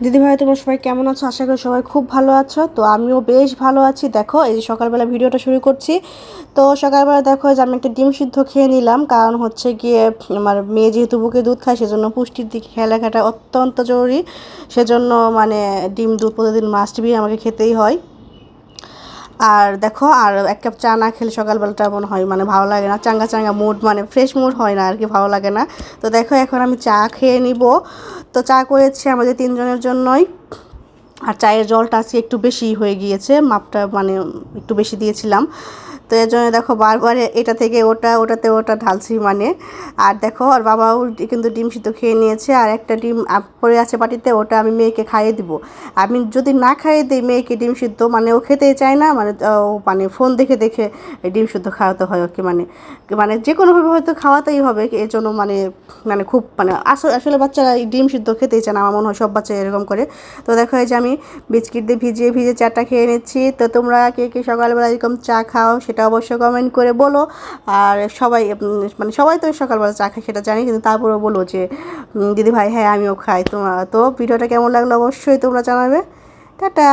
দিদিভাই তোমরা সবাই কেমন আছো? আশা করি সবাই খুব ভালো আছো। তো আমিও বেশ ভালো আছি। দেখো এই যে সকালবেলা ভিডিওটা শুরু করছি। তো সকালবেলা দেখো যে আমি একটা ডিম সিদ্ধ খেয়ে নিলাম, কারণ হচ্ছে গিয়ে আমার মেয়ে যেহেতু বুকে দুধ খায় সেজন্য পুষ্টির দিকে খেয়াল রাখাটা অত্যন্ত জরুরি। সেজন্য মানে ডিম দুধ প্রতিদিন মাস্ট বি আমাকে খেতেই হয়। আর দেখো, আর এক কাপ চা না খেলে সকালবেলাটা মনে হয় মানে ভালো লাগে না, চাঙ্গা চাঙ্গা মুড, মানে ফ্রেশ মুড হয় না আর কি, ভালো লাগে না। তো দেখো এখন আমি চা খেয়ে নিব। তো চা করেছি আমাদের তিনজনের জন্যই। আর চায়ের জলটা আজকে একটু বেশি হয়ে গিয়েছে, মাপটা মানে একটু বেশি দিয়েছিলাম। তো এর জন্য দেখো বারবার এটা থেকে ওটা, ওটাতে ওটা ঢালছি মানে। আর দেখো আর বাবাও কিন্তু ডিম সিদ্ধ খেয়ে নিয়েছে, আর একটা ডিম পড়ে আছে বাটিতে, ওটা আমি মেয়েকে খাইয়ে দিব। আমি যদি না খাইয়ে দিই মেয়েকে ডিম সিদ্ধ, মানে ও খেতেই চায় না, মানে ও মানে ফোন দেখে দেখে ডিম সিদ্ধ খাওয়াতে হয় ওকে, মানে মানে যে কোনোভাবে হয়তো খাওয়াতেই হবে এর জন্য, মানে মানে খুব মানে আসলে বাচ্চারা এই ডিম সিদ্ধ খেতেই চায় না, আমার মনে হয় সব বাচ্চা এরকম করে। তো দেখো এই যে আমি বিস্কিট দিয়ে ভিজিয়ে ভিজিয়ে চাটা খেয়ে নিচ্ছি। তো তোমরা কে কে সকালবেলা এরকম চা খাও সেটা অবশ্যই কমেন্ট করে বলো। আর সবাই মানে সবাই তো সকালবেলা চা খায় সেটা জানি, কিন্তু তারপরেও বলো যে দিদি ভাই হ্যাঁ আমিও খাই। তো ভিডিওটা কেমন লাগলো অবশ্যই তোমরা জানাবে। টাটা।